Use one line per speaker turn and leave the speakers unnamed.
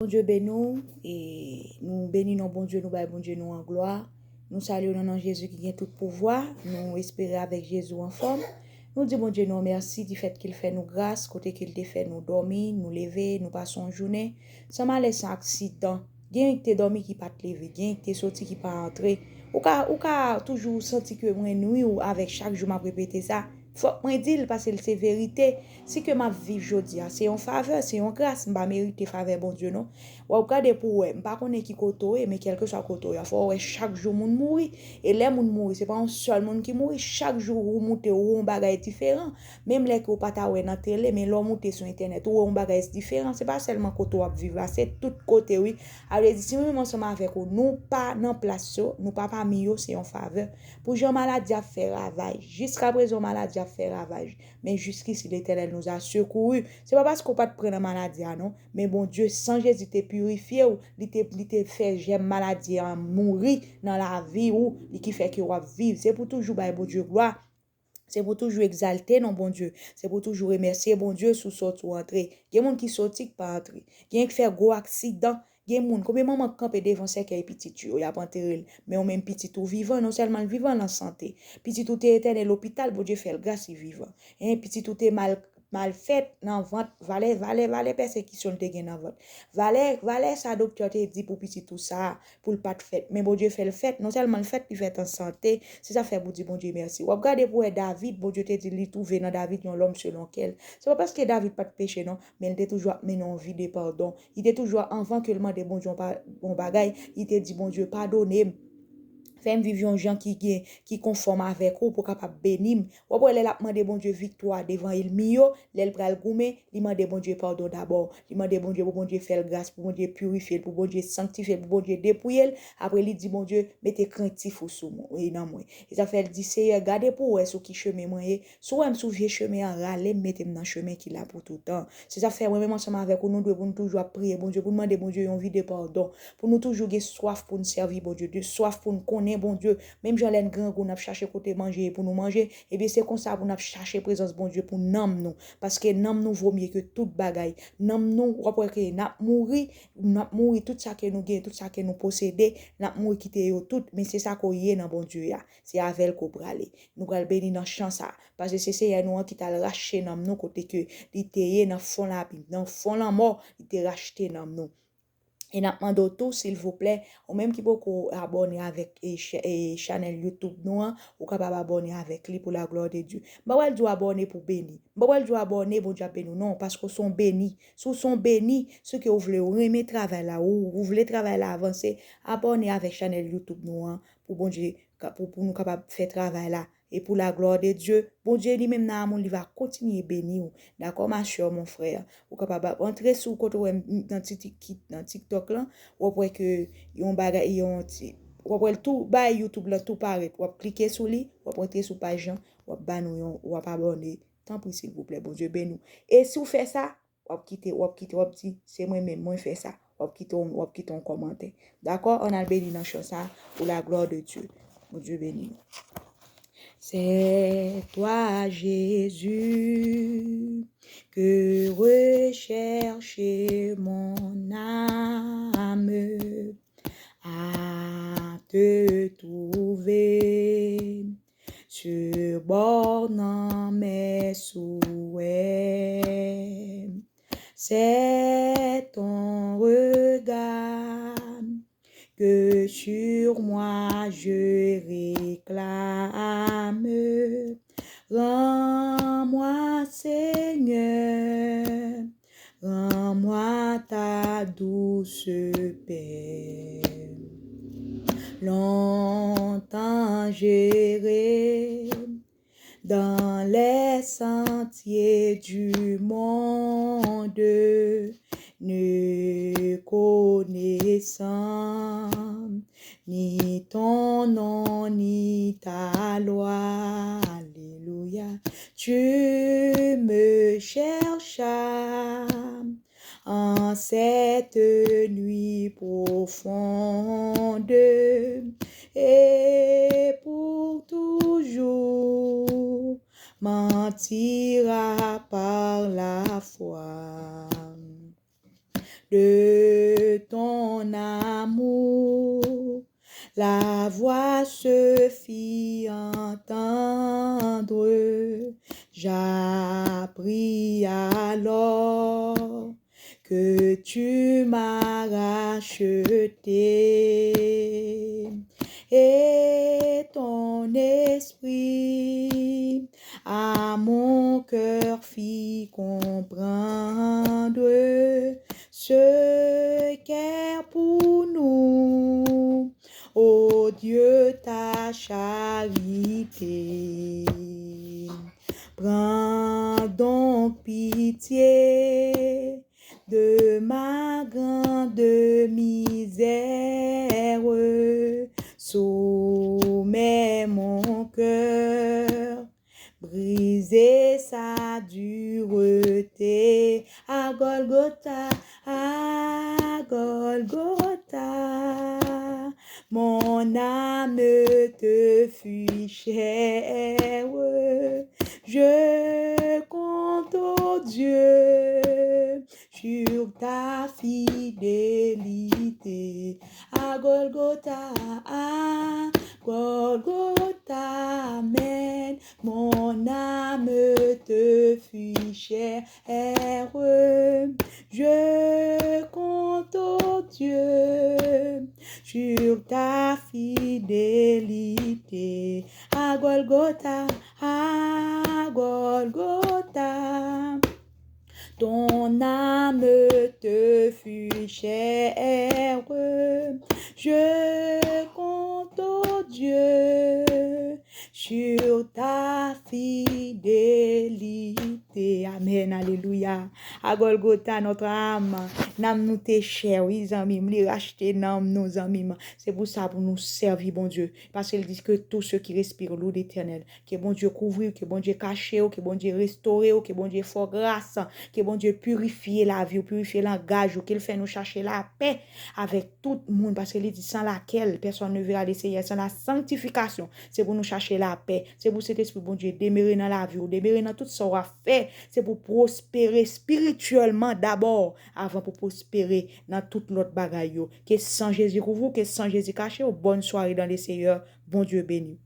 Bon Dieu bénit et nous bénissons bon Dieu, nous baillons bon Dieu nous en gloire. Nous saluons non Jésus qui a tout pouvoir. Nous espérons avec Jésus en forme. Nous disons bon Dieu nous merci du fait qu'il fait nous grâce, côté qu'il te fait nous dormir, nous lever, nous passons une journée sans mal sans accident. Bien que tu dormi qui pas te lever, bien que tu sorti qui pas entrer. Ou ka toujours senti que moi nuit ou avec chaque jour m'a répété ça. Faut moi dire parce que c'est vérité. Si que ma vie jodi c'est une faveur, c'est une grâce, m'pa mériter faveur bon Dieu non. Ou regarder pour ouais, m'pa connait qui koto mais quelque soit koto, il faut ouais chaque jour moun mouri et les moun mouri, c'est pas un seul monde qui mouri, chaque jour ou monte ou un bagage différent. Même les que pas ta ouais dans télé mais l'on monte sur internet ou un bagage différent, c'est pas seulement koto à vivre, c'est tout côté oui. Alors si nous ensemble avec nous pas dans place, nous pas parmi eux, c'est une faveur. Pour Jean maladie a fait ravage, jusqu'à présent maladie a fait ravage, mais jusqu'ici l'Éternel nous a secouru. C'est pas parce qu'on pas de prendre maladie non, mais bon Dieu sans Jésus te purifié ou il te fait j'aime maladie à mourir dans la vie ou qui fait que va vivre. C'est pour toujours bah bon Dieu gloire. C'est pour toujours exalter non bon Dieu. C'est pour toujours remercier bon Dieu sous sorte ou entrer. Il y a des gens qui sortent pas entrer. Il y a qui fait gros accident. Il y a des gens combien maman camper devant cercueil petit tu y a pas enterré mais on même petit tout vivant non seulement vivant en santé. Petit tout est éternel l'hôpital bon Dieu fait le grâce vivant. Et petit tout est mal fait dans vente valet persécution te gen dans vente valet ça docteur te dit pour petit tout ça pour le pas de fait mais bon Dieu fait le fait non seulement le fait il fait en santé c'est ça fait pour dire bon Dieu merci ou regarder pour David bon Dieu te dit lui trouver dans David l'homme selon quel c'est pas parce que David pas de péché non mais il était toujours mais non vie de pardon il était toujours avant que le demande bon Dieu bon bagaille il te dit bon Dieu pardonnez femme vivre gens qui conforme avec vous pour capable bénir ou après elle a demandé bon Dieu victoire devant il mio l'elle pral goumer il demande bon Dieu pardon d'abord il demande bon Dieu pour bon Dieu faire grâce pour bon Dieu purifier pour bon Dieu sanctifier pour bon Dieu dépouiller après il dit bon Dieu mettez craintif sous moi et non moi et ça fait dit Seigneur gardez pour ouais sur qui chemin moi soit même sous vieux chemin en râler mettez dans chemin qui là pour tout temps c'est ça fait moi même ensemble avec nous devons toujours prier bon Dieu pour demander bon Dieu une vie de pardon pour nous toujours avoir soif pour nous servir bon Dieu de soif pour nous connaître bon Dieu même j'en l'air grand qu'on a cherché côté manger pour nous manger et bien c'est comme ça pour nous chercher présence bon Dieu pour nous parce que nous vaut mieux que toute bagaille nous après que n'a mourir tout ça que nous gagne tout ça que nous posséder n'a mourir quitter tout mais c'est ça qu'on y est dans bon Dieu ya c'est avec qu'on aller nous va bénir dans chance ça parce que c'est nous qui t'a racheté dans nous côté que il était dans fond la Bible dans fond la mort il était racheté dans nous. Et n'a demandé tout s'il vous plaît ou même qui peut abonner avec channel YouTube nous ou capable abonner avec lui pour la gloire de Dieu. Bah doit abonner pour bénir. Bah doit abonner pour Dieu bénir non parce que sont bénis. Sous sont bénis ceux qui voulez aimer travail là ou vous voulez travailler là avancer abonner avec channel YouTube nous pour bon Dieu pour nous capable faire travail là et pour la gloire de Dieu. Bon Dieu lui-même dans mon il va continuer bénir. D'accord ma chère mon frère. Ou capable entrer sur côté dans TikTok là ou après que yon bagay yon ou après tout ba YouTube là tout paraît ou cliquer sur lui ou entrer sur page ou ba nous ou abonner tant pis s'il vous plaît bon Dieu bénis et si vous faites ça ou quitter ou dit c'est moi même moi fait ça ou quitter un commentaire d'accord on a béni dans ça pour la gloire de Dieu bon Dieu béni. C'est toi, Jésus, que recherche mon âme à te trouver, surbornant mes souhaits. C'est ton regard que sur moi je réclame. Rends-moi, Seigneur, rends-moi ta douce paix. Longtemps j'irai dans les sentiers du monde, ne connaissant ni ton nom ni ta loi. Alléluia. Tu me cherchas en cette nuit profonde et pour toujours mentira par la foi. de ton amour. La voix se fit entendre, j'appris alors que tu m'as racheté, et ton esprit à mon cœur fit comprendre ce qu'est pour nous, ô Dieu, ta charité. Prends donc pitié de ma grande misère, soumets mon cœur, briser sa dureté, à Golgotha, mon âme te fut chère. Je compte, oh Dieu, sur ta fidélité. À Golgotha, amen. Mon âme te fut chère. Je compte, oh Dieu, sur ta fidélité. À Golgotha, ton âme te fut chère. Je compte, oh Dieu, sur ta fidélité. Amen, alléluia. À Golgotha, notre âme, nam nous te cher, oui, amis, nous racheter nam nos amis. C'est pour ça, pour nous servir, bon Dieu. Parce qu'il dit que tous ceux qui respirent l'eau d'éternel, que bon Dieu couvrir, que bon Dieu cacher, que bon Dieu restaurer, que bon Dieu fort grâce, que bon Dieu purifier la vie, purifier l'engagement, qu'il fait nous chercher la paix avec tout le monde. Parce qu'il dit sans laquelle personne ne verra le Seigneur, sans la sanctification. C'est pour nous chercher la paix. C'est pour cet esprit, bon Dieu, demeurer dans la vie, demeurer dans tout ce qu'on a fait. C'est pour prospérer spirituellement d'abord, avant pour prospérer dans toute l'autre bagaille. Que sans Jésus pour vous, que sans Jésus caché, bonne soirée dans les Seigneurs. Bon Dieu béni.